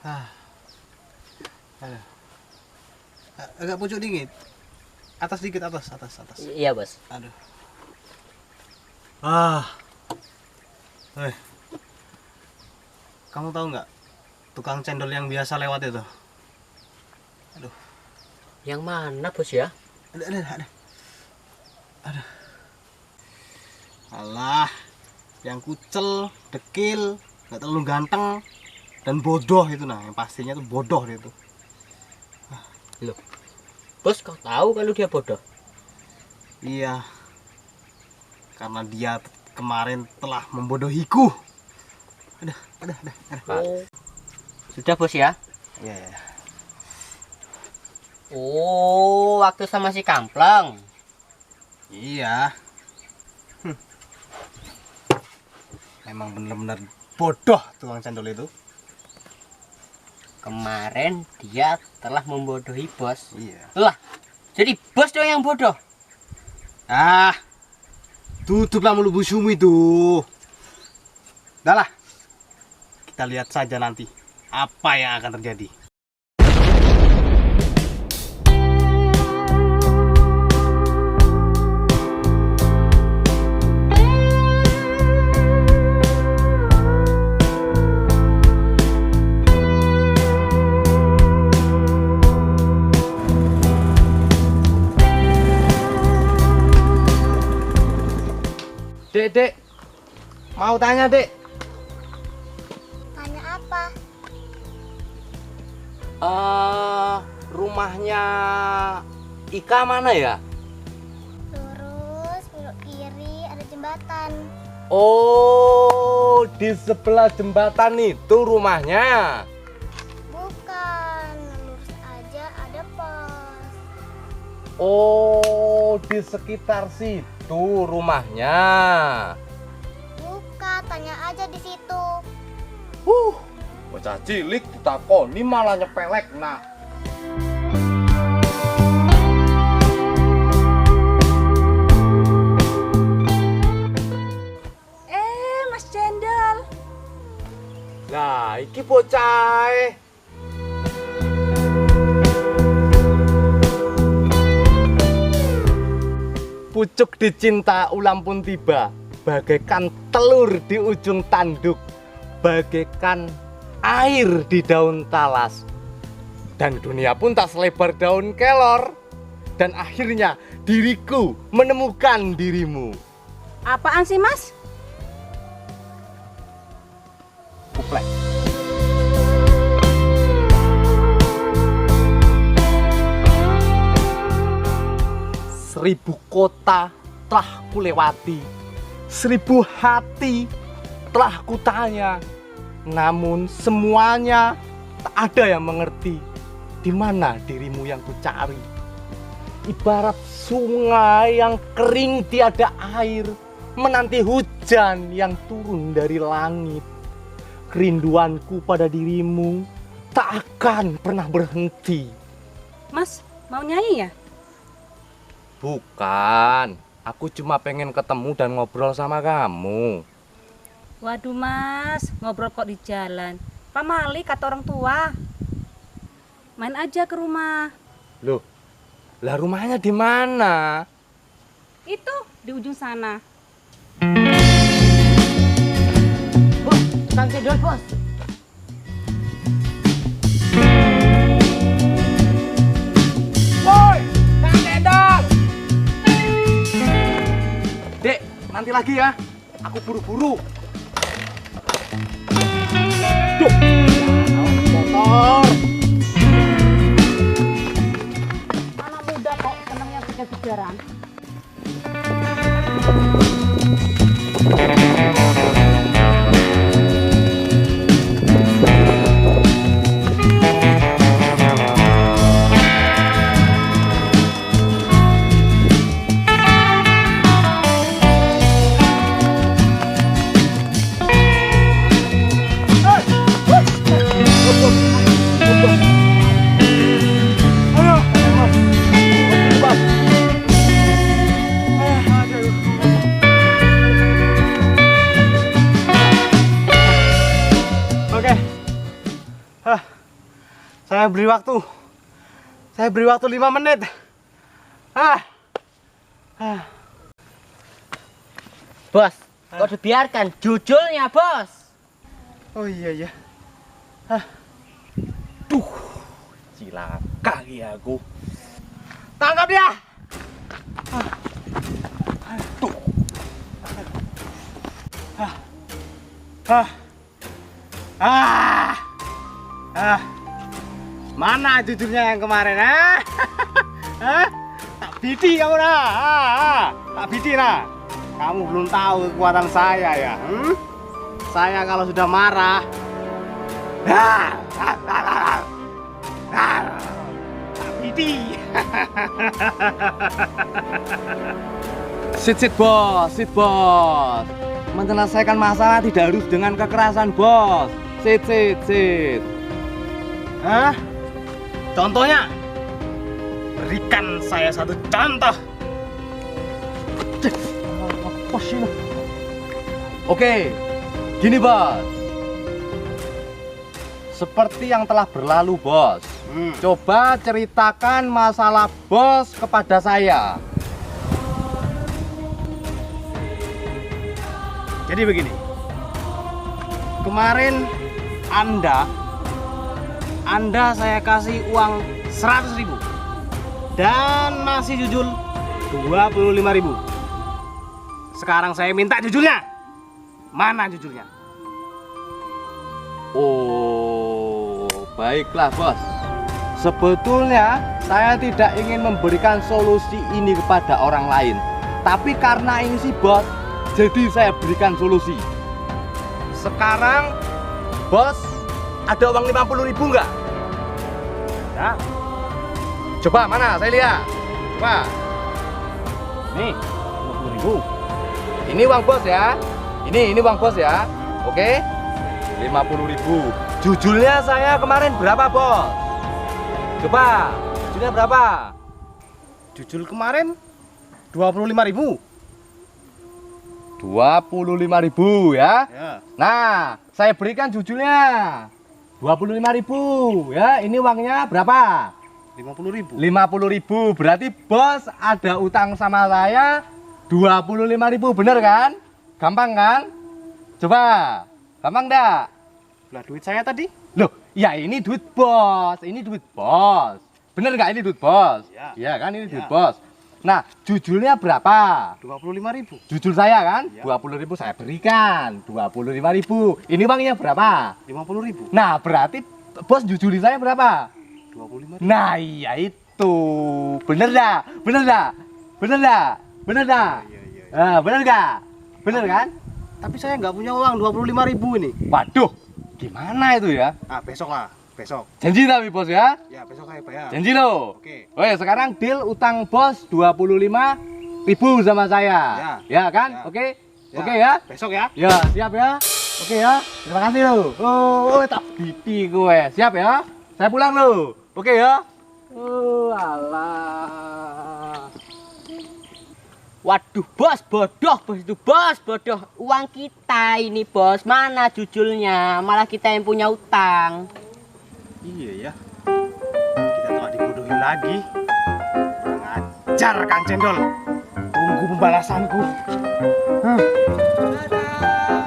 Ah, aduh. Agak pucuk dikit. Atas dikit, atas. Iya, Bos. Aduh. Ah. Kamu tahu nggak tukang cendol yang biasa lewat itu? Aduh. Yang mana, Bos ya? Aduh. Alah, yang kucel, dekil, nggak terlalu ganteng, dan bodoh itu nah. Yang pastinya tuh bodoh dia tuh. Loh, Bos kau tahu kalau dia bodoh? Iya, karena dia kemarin telah membodohiku. Aduh. Oh, sudah Bos ya? Iya. Oh, waktu sama si Kampleng. Iya. Emang bener-bener bodoh tukang cendol itu. Kemarin dia telah membodohi Bos. Iya. Lah, jadi Bos dong yang bodoh. Ah, tutuplah mulut busukmu itu. Dah lah, kita lihat saja nanti apa yang akan terjadi. Dek, mau tanya, Dek. Tanya apa? Rumahnya Ika mana ya? Lurus, belok kiri, ada jembatan. Oh, di sebelah jembatan itu rumahnya. Bukan, lurus aja ada pos. Oh, di sekitar situ rumahnya. Bukan, tanya aja di situ. Bocah cilik ditakoni malah nyepelek nak. Mas Cendol. Nah, iki bocah. Pucuk dicinta ulam pun tiba, bagaikan telur di ujung tanduk, bagaikan air di daun talas. Dan dunia pun tak selebar daun kelor. Dan akhirnya diriku menemukan dirimu. Apaan sih, Mas? Kuplek. Seribu kota telah kulewati, 1000 hati telah kutanya, namun semuanya tak ada yang mengerti di mana dirimu yang kucari. Ibarat sungai yang kering tiada air, menanti hujan yang turun dari langit. Kerinduanku pada dirimu tak akan pernah berhenti. Mas, mau nyanyi ya? Bukan, aku cuma pengen ketemu dan ngobrol sama kamu. Waduh, Mas, ngobrol kok di jalan. Pamali kata orang tua. Main aja ke rumah. Loh, lah rumahnya di mana? Itu di ujung sana. Bos, tukang cendol, Bos. Woi, Kang Cendol! Dek, nanti lagi ya. Aku buru-buru. Duh, motor. Anak muda kok senangnya kejar-kejaran. Saya beri waktu. Saya beri waktu 5 menit. Bos, kok dibiarkan jujulnya, Bos? Oh iya. Cilaka ya aku. Tangkap dia. Mana jujurnya yang kemarin, Tak bidi kamu tak bidi Kamu belum tahu kekuatan saya ya. Saya kalau sudah marah, tak bidi. Sit bos. Menyelesaikan masalah tidak harus dengan kekerasan, bos. Sit. Contohnya, berikan saya satu contoh. Oke, gini bos. Seperti yang telah berlalu, bos. Coba ceritakan masalah bos kepada saya. Jadi begini, kemarin Anda saya kasih uang 100.000 dan masih jujul 25.000. Sekarang saya minta jujurnya. Mana jujurnya? Oh, baiklah bos. Sebetulnya saya tidak ingin memberikan solusi ini kepada orang lain. Tapi karena ini si bos, jadi saya berikan solusi. Sekarang bos ada uang 50.000 enggak? Ya, Coba mana saya lihat. Coba. nih 50.000. Ini uang bos ya. Ini uang bos ya. Oke. 50.000. Jujulnya saya kemarin berapa, bos? Coba. Jujulnya berapa? Jujul kemarin 25.000. 25.000 ya. Ya. Nah, saya berikan jujulnya 25.000 ya. Ini uangnya berapa? 50.000. 50.000. Berarti bos ada utang sama saya 25.000, bener kan? Gampang kan? Coba. Gampang enggak? Lah duit saya tadi? Loh, ya ini duit bos. Ini duit bos. Bener nggak ini duit bos? Ya. Iya kan ini duit Ya. bos. Nah, jujulnya berapa? 25.000. Jujul saya kan? Ya. 20.000 saya berikan. 25.000. Ini uangnya berapa? 50.000. Nah, berarti bos jujuli saya berapa? 25.000. Nah, iya itu. Bener dah? Bener dah? Bener dah? Bener dah? Iya. Ah, bener nggak? Bener kan? Tapi saya nggak punya uang 25.000 ini. Waduh, gimana itu ya? Besok lah. Besok. Janji tapi bos ya? Ya, besok saya bayar. Janji loh. Oke. Oke, sekarang deal utang bos 25.000 sama saya. Ya kan? Ya. Oke? Oke ya? Besok ya. Ya, siap ya? Oke ya? Terima kasih loh. Oh, tak biti gue. Siap ya? Saya pulang loh. Oke ya? Oh, alah. Waduh, bos, bodoh, bos itu, bos, bodoh. Uang kita ini, bos, mana jujulnya? Malah kita yang punya utang. Iya ya. Kita telah dibodohi lagi. Kurang ajar Kang Cendol. Tunggu pembalasanku. Dadah.